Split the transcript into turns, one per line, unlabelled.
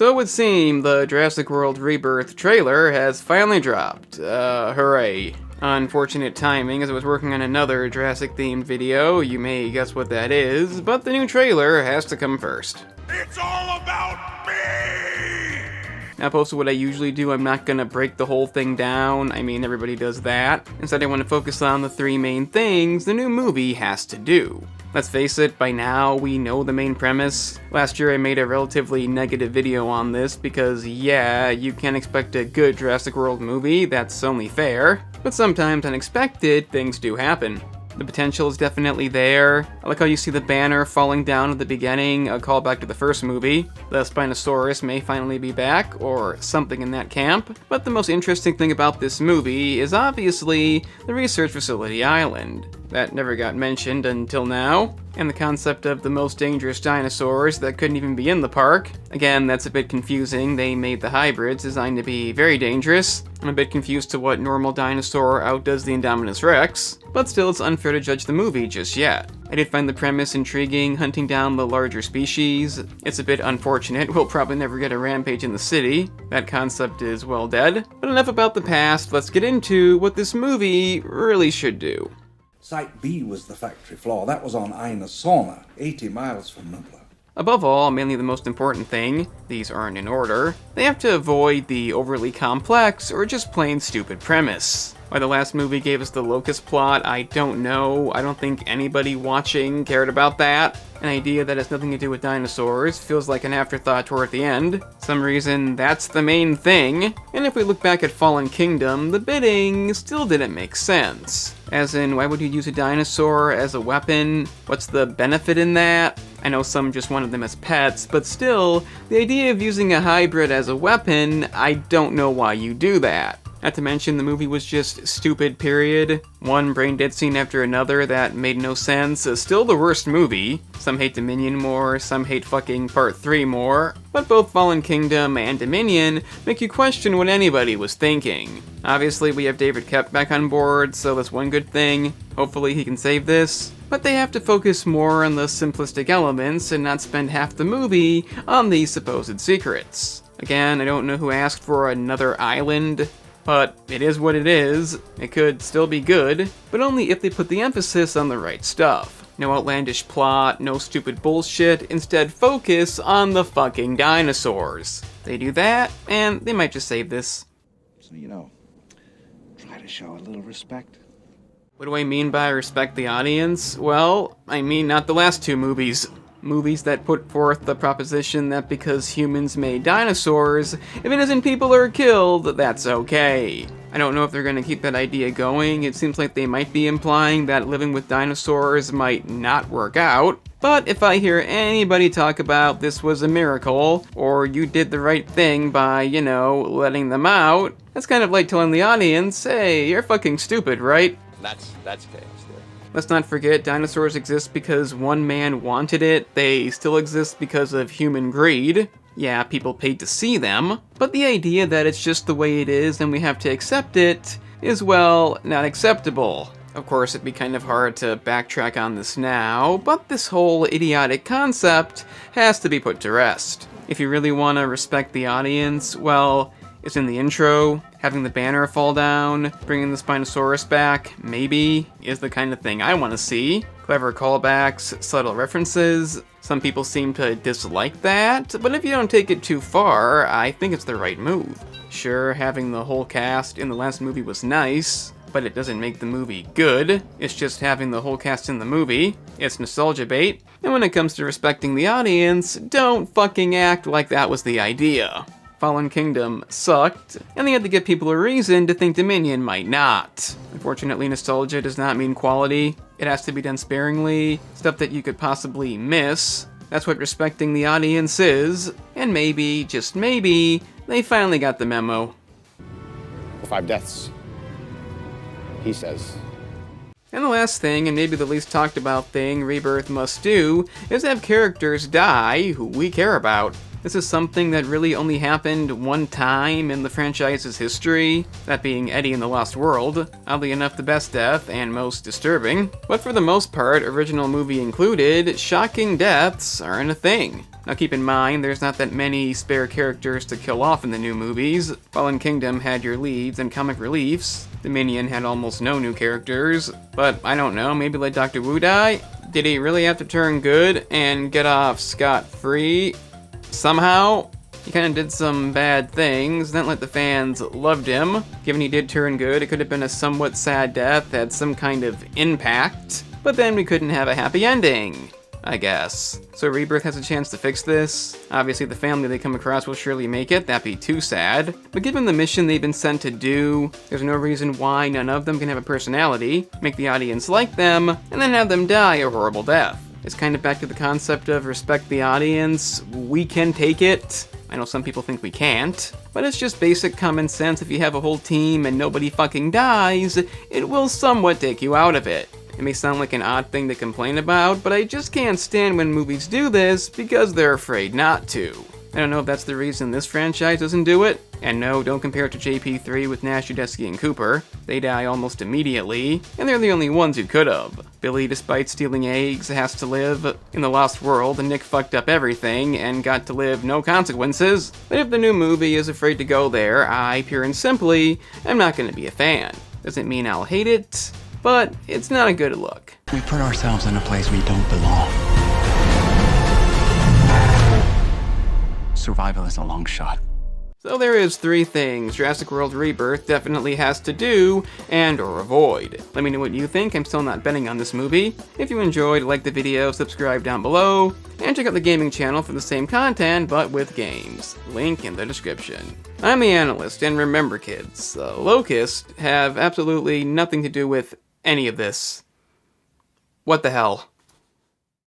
So it would seem the Jurassic World Rebirth trailer has finally dropped. Hooray. Unfortunate timing as I was working on another Jurassic-themed video, you may guess what that is, but the new trailer has to come first.
It's all about me!
Now, opposed to what I usually do, I'm not gonna break the whole thing down. I mean, everybody does that. Instead, I want to focus on the three main things the new movie has to do. Let's face it, by now we know the main premise. Last year I made a relatively negative video on this because, yeah, you can't expect a good Jurassic World movie, that's only fair. But sometimes unexpected things do happen. The potential is definitely there. I like how you see the banner falling down at the beginning, a callback to the first movie. The Spinosaurus may finally be back, or something in that camp. But the most interesting thing about this movie is obviously the research facility island. That never got mentioned until now. And the concept of the most dangerous dinosaurs that couldn't even be in the park. Again, that's a bit confusing. They made the hybrids designed to be very dangerous. I'm a bit confused to what normal dinosaur outdoes the Indominus Rex, but still it's unfair to judge the movie just yet. I did find the premise intriguing, hunting down the larger species. It's a bit unfortunate, we'll probably never get a rampage in the city. That concept is well dead. But enough about the past, let's get into what this movie really should do.
Site B was the factory floor. That was on Iacono, 80 miles from Malta.
Above all, mainly the most important thing, these aren't in order, they have to avoid the overly complex or just plain stupid premise. Why the last movie gave us the locust plot, I don't know. I don't think anybody watching cared about that. An idea that has nothing to do with dinosaurs feels like an afterthought toward the end. Some reason that's the main thing. And if we look back at Fallen Kingdom, the bidding still didn't make sense. As in, why would you use a dinosaur as a weapon? What's the benefit in that? I know some just wanted them as pets, but still, the idea of using a hybrid as a weapon, I don't know why you do that. Not to mention, the movie was just stupid, period. One brain-dead scene after another that made no sense. Still the worst movie. Some hate Dominion more, some hate fucking Part 3 more. But both Fallen Kingdom and Dominion make you question what anybody was thinking. Obviously, we have David Koepp back on board, so that's one good thing. Hopefully he can save this. But they have to focus more on the simplistic elements and not spend half the movie on these supposed secrets. Again, I don't know who asked for another island, but it is what it is. It could still be good, but only if they put the emphasis on the right stuff. No outlandish plot, no stupid bullshit, instead focus on the fucking dinosaurs. They do that, and they might just save this.
So, try to show a little respect.
What do I mean by respect the audience? Well, I mean not the last two movies. Movies that put forth the proposition that because humans made dinosaurs, if innocent people are killed, that's okay. I don't know if they're gonna keep that idea going. It seems like they might be implying that living with dinosaurs might not work out. But if I hear anybody talk about this was a miracle, or you did the right thing by, letting them out, that's kind of like telling the audience, hey, you're fucking stupid, right?
That's chaos there.
Let's not forget, dinosaurs exist because one man wanted it. They still exist because of human greed. Yeah, people paid to see them. But the idea that it's just the way it is and we have to accept it is, well, not acceptable. Of course, it'd be kind of hard to backtrack on this now, but this whole idiotic concept has to be put to rest. If you really want to respect the audience, well, it's in the intro. Having the banner fall down, bringing the Spinosaurus back, maybe, is the kind of thing I want to see. Clever callbacks, subtle references. Some people seem to dislike that, but if you don't take it too far, I think it's the right move. Sure, having the whole cast in the last movie was nice, but it doesn't make the movie good. It's just having the whole cast in the movie. It's nostalgia bait. And when it comes to respecting the audience, don't fucking act like that was the idea. Fallen Kingdom sucked, and they had to give people a reason to think Dominion might not. Unfortunately, nostalgia does not mean quality. It has to be done sparingly, stuff that you could possibly miss. That's what respecting the audience is, and maybe, just maybe, they finally got the memo.
5 deaths, he says.
And the last thing, and maybe the least talked about thing Rebirth must do, is have characters die who we care about. This is something that really only happened one time in the franchise's history, that being Eddie in the Lost World. Oddly enough, the best death, and most disturbing. But for the most part, original movie included, shocking deaths aren't a thing. Now keep in mind, there's not that many spare characters to kill off in the new movies. Fallen Kingdom had your leads and comic reliefs. Dominion had almost no new characters. But I don't know, maybe let Dr. Wu die? Did he really have to turn good and get off scot-free? Somehow? He kind of did some bad things, not like the fans loved him. Given he did turn good, it could have been a somewhat sad death, had some kind of impact. But then we couldn't have a happy ending, I guess. So Rebirth has a chance to fix this. Obviously the family they come across will surely make it, that'd be too sad. But given the mission they've been sent to do, there's no reason why none of them can have a personality, make the audience like them, and then have them die a horrible death. It's kind of back to the concept of respect the audience, we can take it. I know some people think we can't, but it's just basic common sense. If you have a whole team and nobody fucking dies, it will somewhat take you out of it. It may sound like an odd thing to complain about, but I just can't stand when movies do this because they're afraid not to. I don't know if that's the reason this franchise doesn't do it. And no, don't compare it to JP3 with Nash, Udesky, and Cooper. They die almost immediately, and they're the only ones who could've. Billy, despite stealing eggs, has to live. In The Lost World, Nick fucked up everything and got to live no consequences. But if the new movie is afraid to go there, I, pure and simply, am not gonna be a fan. Doesn't mean I'll hate it, but it's not a good look.
We put ourselves in a place we don't belong. Survival is a long shot.
So there is 3 things Jurassic World Rebirth definitely has to do and or avoid. Let me know what you think. I'm still not betting on this movie. If you enjoyed, like the video, subscribe down below, and check out the gaming channel for the same content but with games. Link in the description. I'm the Analyst, and remember kids, locusts have absolutely nothing to do with any of this. What the hell?